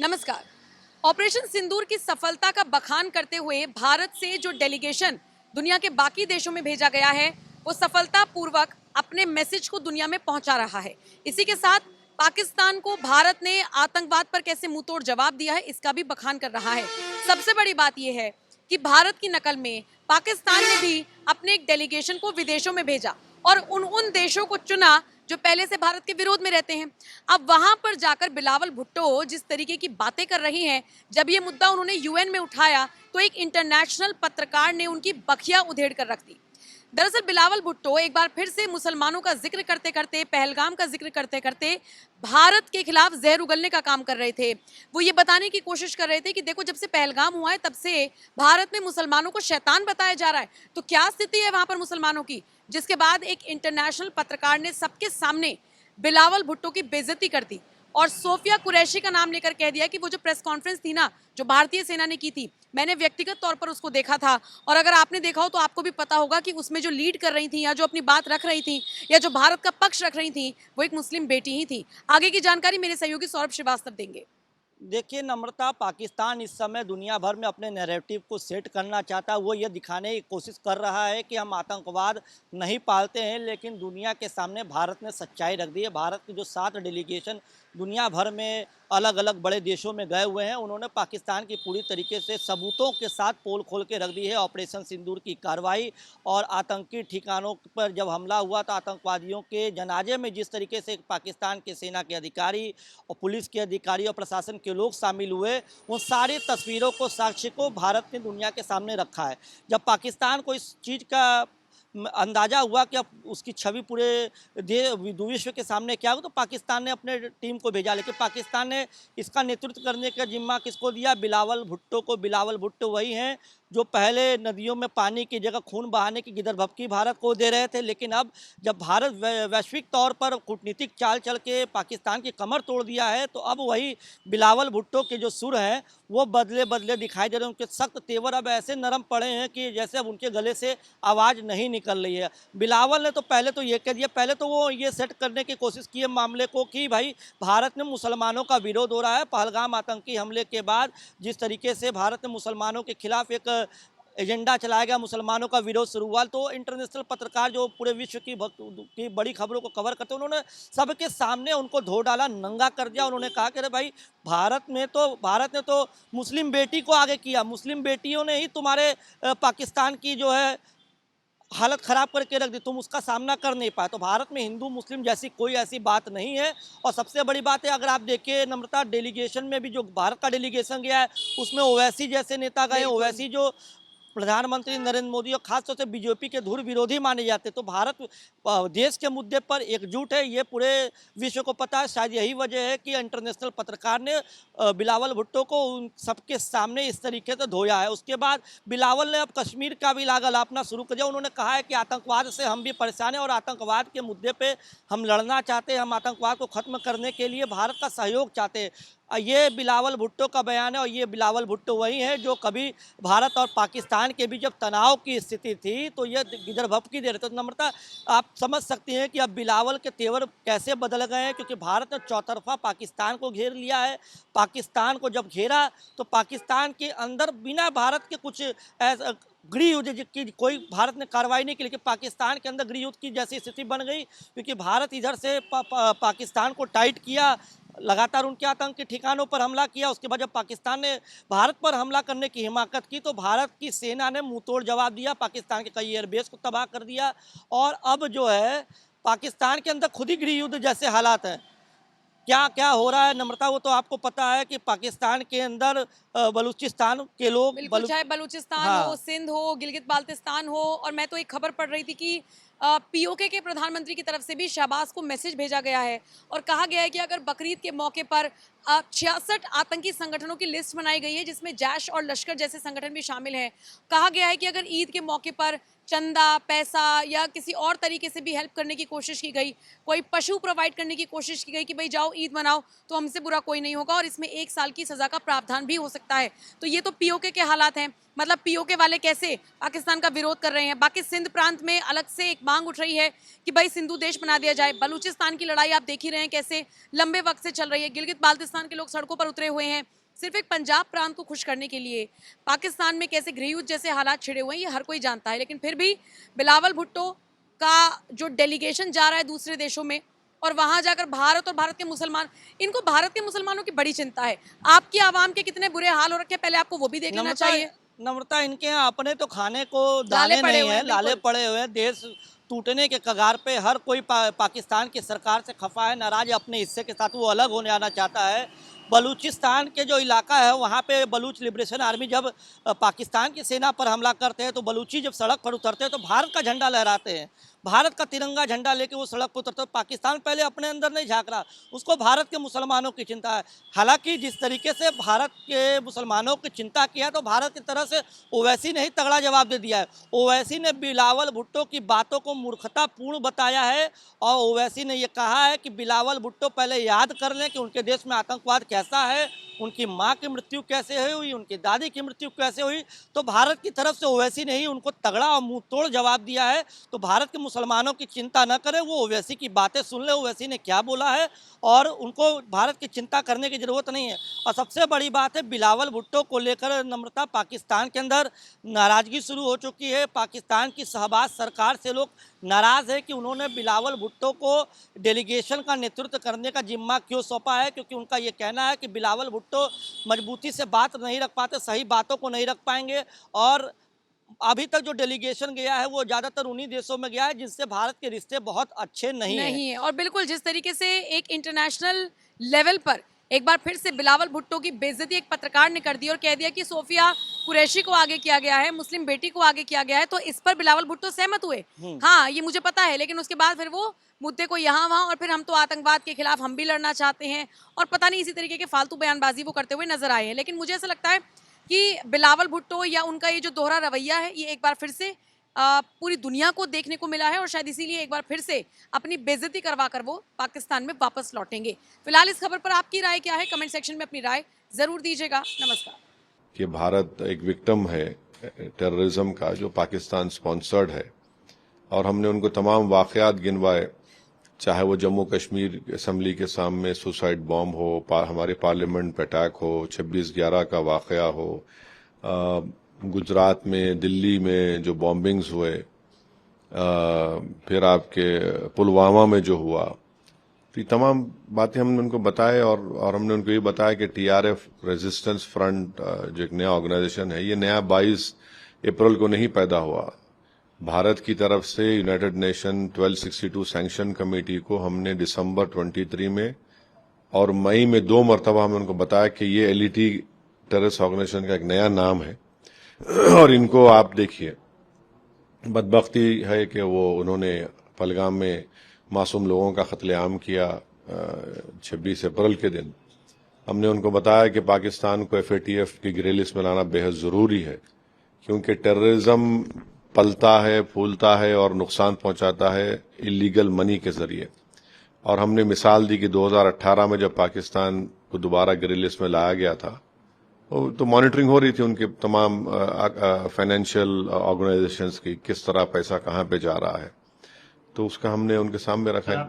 नमस्कार। ऑपरेशन सिंदूर की सफलता का बखान करते हुए भारत से जो डेलीगेशन दुनिया के बाकी देशों में भेजा गया है, वो सफलतापूर्वक अपने मैसेज को दुनिया में पहुंचा रहा है। इसी के साथ पाकिस्तान को भारत ने आतंकवाद पर कैसे मुंहतोड़ जवाब दिया है, इसका भी बखान कर रहा है। सबसे बड़ी बात यह है कि भारत की नकल में पाकिस्तान ने भी अपने एक डेलीगेशन को विदेशों में भेजा और उन देशों को चुना जो पहले से भारत के विरोध में रहते हैं। अब वहां पर जाकर बिलावल भुट्टो जिस तरीके की बातें कर रही हैं, जब ये मुद्दा उन्होंने यूएन में उठाया तो एक इंटरनेशनल पत्रकार ने उनकी बखिया उधेड़ कर रख दी। दरअसल बिलावल भुट्टो एक बार फिर से मुसलमानों का जिक्र करते करते, पहलगाम का जिक्र करते करते भारत के खिलाफ जहर उगलने का काम कर रहे थे। वो ये बताने की कोशिश कर रहे थे कि देखो, जब से पहलगाम हुआ है तब से भारत में मुसलमानों को शैतान बताया जा रहा है। तो क्या स्थिति है वहां पर मुसलमानों की? जिसके बाद एक इंटरनेशनल पत्रकार ने सबके सामने बिलावल भुट्टो की बेइज्जती कर दी और सोफिया कुरैशी का नाम लेकर कह दिया कि वो जो प्रेस कॉन्फ्रेंस थी ना, जो भारतीय सेना ने की थी, मैंने व्यक्तिगत तौर पर उसको देखा था। और अगर आपने देखा हो तो आपको भी पता होगा कि उसमें जो लीड कर रही थी या जो अपनी बात रख रही थी या जो भारत का पक्ष रख रही थी, वो एक मुस्लिम बेटी ही थी। आगे की जानकारी मेरे सहयोगी सौरभ श्रीवास्तव देंगे। देखिए नम्रता, पाकिस्तान इस समय दुनिया भर में अपने नैरेटिव को सेट करना चाहता है। वो ये दिखाने की कोशिश कर रहा है कि हम आतंकवाद नहीं पालते हैं, लेकिन दुनिया के सामने भारत ने सच्चाई रख दी है। भारत के जो 7 डेलीगेशन दुनिया भर में अलग अलग बड़े देशों में गए हुए हैं, उन्होंने पाकिस्तान की पूरी तरीके से सबूतों के साथ पोल खोल के रख दी है। ऑपरेशन सिंदूर की कार्रवाई और आतंकी ठिकानों पर जब हमला हुआ तो आतंकवादियों के जनाजे में जिस तरीके से पाकिस्तान के सेना के अधिकारी और पुलिस के अधिकारी और प्रशासन के लोग शामिल हुए, उन सारी तस्वीरों को, साक्ष्य को भारत ने दुनिया के सामने रखा है। जब पाकिस्तान को इस चीज़ का अंदाज़ा हुआ कि अब उसकी छवि पूरे विश्व के सामने क्या हो, तो पाकिस्तान ने अपने टीम को भेजा। लेकिन पाकिस्तान ने इसका नेतृत्व करने का जिम्मा किसको दिया? बिलावल भुट्टो को। बिलावल भुट्टो वही हैं जो पहले नदियों में पानी की जगह खून बहाने की गिदरभपकी भारत को दे रहे थे, लेकिन अब जब भारत वैश्विक तौर पर कूटनीतिक चाल चल के पाकिस्तान की कमर तोड़ दिया है, तो अब वही बिलावल भुट्टो के जो सुर हैं वो बदले बदले दिखाई दे रहे हैं। उनके सख्त तेवर अब ऐसे नरम पड़े हैं कि जैसे अब उनके गले से आवाज़ नहीं निकल रही है। बिलावल ने तो पहले तो ये कह दिया, पहले तो वो ये सेट करने की कोशिश की है मामले को कि भाई भारत में मुसलमानों का विरोध हो रहा है। पहलगाम आतंकी हमले के बाद जिस तरीके से भारत ने मुसलमानों के खिलाफ एक एजेंडा चलाया गया, मुसलमानों का विरोध शुरू हुआ, तो इंटरनेशनल पत्रकार जो पूरे विश्व की बड़ी खबरों को कवर करते हैं, उन्होंने सबके सामने उनको धो डाला, नंगा कर दिया। उन्होंने कहा कि अरे भाई, भारत ने तो मुस्लिम बेटी को आगे किया, मुस्लिम बेटियों ने ही तुम्हारे पाकिस्तान की जो है हालत ख़राब करके रख दी, तुम उसका सामना कर नहीं पाए। तो भारत में हिंदू मुस्लिम जैसी कोई ऐसी बात नहीं है। और सबसे बड़ी बात है, अगर आप देखिए नम्रता, डेलीगेशन में भी जो भारत का डेलीगेशन गया है उसमें ओवैसी जैसे नेता गए। ओवैसी जो प्रधानमंत्री नरेंद्र मोदी और खासतौर से बीजेपी के धुर विरोधी माने जाते, तो भारत देश के मुद्दे पर एकजुट है, ये पूरे विश्व को पता है। शायद यही वजह है कि इंटरनेशनल पत्रकार ने बिलावल भुट्टो को उन सबके सामने इस तरीके से धोया है। उसके बाद बिलावल ने अब कश्मीर का भी लागा लापना शुरू कर दिया। उन्होंने कहा है कि आतंकवाद से हम भी परेशान हैं और आतंकवाद के मुद्दे पर हम लड़ना चाहते हैं, हम आतंकवाद को ख़त्म करने के लिए भारत का सहयोग चाहते हैं। ये बिलावल भुट्टो का बयान है और ये बिलावल भुट्टो वही हैं जो कभी भारत और पाकिस्तान के बीच जब तनाव की स्थिति थी तो ये गिदरभपकी दे रहे थे। तो नम्रता, आप समझ सकती हैं कि अब बिलावल के तेवर कैसे बदल गए हैं, क्योंकि भारत ने चौतरफा पाकिस्तान को घेर लिया है। पाकिस्तान को जब घेरा तो पाकिस्तान के अंदर बिना भारत के कुछ ऐसा गृह युद्ध की कोई भारत ने कार्रवाई नहीं की, लेकिन पाकिस्तान के अंदर गृह युद्ध की जैसी स्थिति बन गई, क्योंकि भारत इधर से पाकिस्तान को टाइट किया, लगातार उनके आतंकी ठिकानों पर हमला किया। उसके बाद जब पाकिस्तान ने भारत पर हमला करने की हिमाकत की तो भारत की सेना ने मुंहतोड़ जवाब दिया, पाकिस्तान के कई एयरबेस को तबाह कर दिया। और अब जो है पाकिस्तान के अंदर खुद ही गृह युद्ध जैसे हालात हैं। क्या क्या हो रहा है नम्रता, वो तो आपको पता है कि पाकिस्तान के अंदर बलूचिस्तान के लोग बिल्कुल, चाहे बलूचिस्तान हो, हाँ, सिंध हो, गिलगित बाल्टिस्तान हो। और मैं तो एक खबर पढ़ रही थी कि पीओके के प्रधानमंत्री की तरफ से भी शहबाज को मैसेज भेजा गया है और कहा गया है कि अगर बकरीद के मौके पर 66 आतंकी संगठनों की लिस्ट बनाई गई है, जिसमें जैश और लश्कर जैसे संगठन भी शामिल हैं। कहा गया है कि अगर ईद के मौके पर चंदा, पैसा या किसी और तरीके से भी हेल्प करने की कोशिश की गई, कोई पशु प्रोवाइड करने की कोशिश की गई कि भाई जाओ ईद मनाओ, तो हमसे बुरा कोई नहीं होगा और इसमें 1 साल की सज़ा का प्रावधान भी हो सकता है। तो ये तो पीओके के हालात हैं। मतलब पीओके वाले कैसे पाकिस्तान का विरोध कर रहे हैं। बाकी सिंध प्रांत में अलग से एक मांग उठ रही है कि भाई सिंधु देश बना दिया जाए। बलूचिस्तान की लड़ाई आप देख ही रहे हैं कैसे लंबे वक्त से चल रही है। गिलगित बाल्टिस्तान के लोग सड़कों पर उतरे हुए हैं सिर्फ एक पंजाब प्रांत को खुश करने के लिए। पाकिस्तान में कैसे गृहयुद्ध जैसे हालात छिड़े हुए हैं ये हर कोई जानता है, लेकिन फिर भी बिलावल भुट्टो का जो डेलीगेशन जा रहा है दूसरे देशों में और वहां जाकर भारत और भारत के मुसलमान, इनको भारत के मुसलमानों की बड़ी चिंता है। आपकी आवाम के कितने बुरे हाल हो रखे हैं पहले आपको वो भी देख लेना चाहिए। नम्रता, इनके यहाँ अपने तो खाने को लाले दाने पड़े नहीं हुए है, हैं, लाले बिल्कुल। पड़े हुए हैं। देश टूटने के कगार पे हर कोई पाकिस्तान की सरकार से खफा है, नाराज है, अपने हिस्से के साथ वो अलग होने आना चाहता है। बलूचिस्तान के जो इलाका है वहाँ पे बलूच लिबरेशन आर्मी जब पाकिस्तान की सेना पर हमला करते हैं तो बलूची जब सड़क पर उतरते हैं तो भारत का झंडा लहराते हैं, भारत का तिरंगा झंडा लेके वो सड़क पर उतरते हैं। पाकिस्तान पहले अपने अंदर नहीं झांक रहा, उसको भारत के मुसलमानों की चिंता है। हालांकि जिस तरीके से भारत के मुसलमानों की चिंता किया तो भारत की तरफ से ओवैसी ने ही तगड़ा जवाब दे दिया है। ओवैसी ने बिलावल भुट्टो की बातों को मूर्खतापूर्ण बताया है और ओवैसी ने ये कहा है कि बिलावल भुट्टो पहले याद कर लें कि उनके देश में आतंकवाद कैसा है, उनकी माँ की मृत्यु कैसे हुई, उनकी दादी की मृत्यु कैसे हुई। तो भारत की तरफ से ओवैसी ने ही उनको तगड़ा और मुंह तोड़ जवाब दिया है। तो भारत के मुसलमानों की चिंता न करें, वो ओवैसी की बातें सुन ले, ओवैसी ने क्या बोला है, और उनको भारत की चिंता करने की जरूरत नहीं है। और सबसे बड़ी बात है बिलावल भुट्टो को लेकर नम्रता, पाकिस्तान के अंदर नाराजगी शुरू हो चुकी है। पाकिस्तान की शहबाज सरकार से लोग नाराज है कि उन्होंने बिलावल भुट्टो को डेलीगेशन का नेतृत्व करने का जिम्मा क्यों सौंपा है, क्योंकि उनका ये कहना है कि बिलावल भुट्टो मजबूती से बात नहीं रख पाते, सही बातों को नहीं रख पाएंगे। और अभी तक जो डेलीगेशन गया है वो ज्यादातर उन्हीं देशों में गया है जिनसे भारत के रिश्ते बहुत अच्छे नहीं हैं। और बिल्कुल जिस तरीके से एक इंटरनेशनल लेवल पर एक बार फिर से बिलावल भुट्टो की बेइज्जती एक पत्रकार ने कर दी और कह दिया कि सोफिया कुरैशी को आगे किया गया है, मुस्लिम बेटी को आगे किया गया है, तो इस पर बिलावल भुट्टो सहमत हुए। हाँ, ये मुझे पता है, लेकिन उसके बाद फिर वो मुद्दे को यहाँ वहाँ और फिर हम तो आतंकवाद के खिलाफ हम भी लड़ना चाहते हैं और पता नहीं इसी तरीके के फालतू बयानबाजी वो करते हुए नजर आए हैं। लेकिन मुझे ऐसा लगता है कि बिलावल भुट्टो या उनका ये जो दोहरा रवैया है ये एक बार फिर से पूरी दुनिया को देखने को मिला है और शायद इसीलिए एक बार फिर से अपनी बेइज्जती करवा कर वो पाकिस्तान में वापस लौटेंगे। फिलहाल इस खबर पर आपकी राय क्या है? कमेंट सेक्शन में अपनी राय जरूर दीजिएगा। नमस्कार। कि भारत एक विक्टिम है टेररिज्म का जो पाकिस्तान स्पॉन्सर्ड है और हमने उनको तमाम वाकयात गिनवाए, चाहे वो जम्मू कश्मीर असेंबली के सामने सुसाइड बॉम्ब हो, हमारे पार्लियामेंट पे अटैक हो, 26/11 का वाकया हो, गुजरात में, दिल्ली में जो बॉम्बिंग्स हुए, फिर आपके पुलवामा में जो हुआ, तो ये तमाम बातें हमने उनको बताए और हमने उनको ये बताया कि टीआरएफ रेजिस्टेंस फ्रंट जो एक नया ऑर्गेनाइजेशन है, ये नया 22 अप्रैल को नहीं पैदा हुआ। भारत की तरफ से यूनाइटेड नेशन 1262 सैंक्शन कमेटी को हमने दिसंबर 23 में और मई में 2 मरतबा हमने उनको बताया कि ये एलईटी टेररिस्ट ऑर्गेनाइजेशन का एक नया नाम है और इनको आप देखिए। बदबख्ती है कि वो उन्होंने पहलगाम में मासूम लोगों का कत्लेआम किया 26 अप्रैल के दिन। हमने उनको बताया कि पाकिस्तान को FATF की ग्रे लिस्ट में लाना बेहद ज़रूरी है, क्योंकि टेररिज्म पलता है, फूलता है और नुकसान पहुंचाता है इलीगल मनी के जरिए। और हमने मिसाल दी कि 2018 में जब पाकिस्तान को दोबारा ग्रे लिस्ट में लाया गया था तो मॉनिटरिंग हो रही थी उनके तमाम फाइनेंशियल ऑर्गेनाइजेशंस की, किस तरह पैसा कहाँ पे जा रहा है, तो उसका हमने उनके सामने रखा।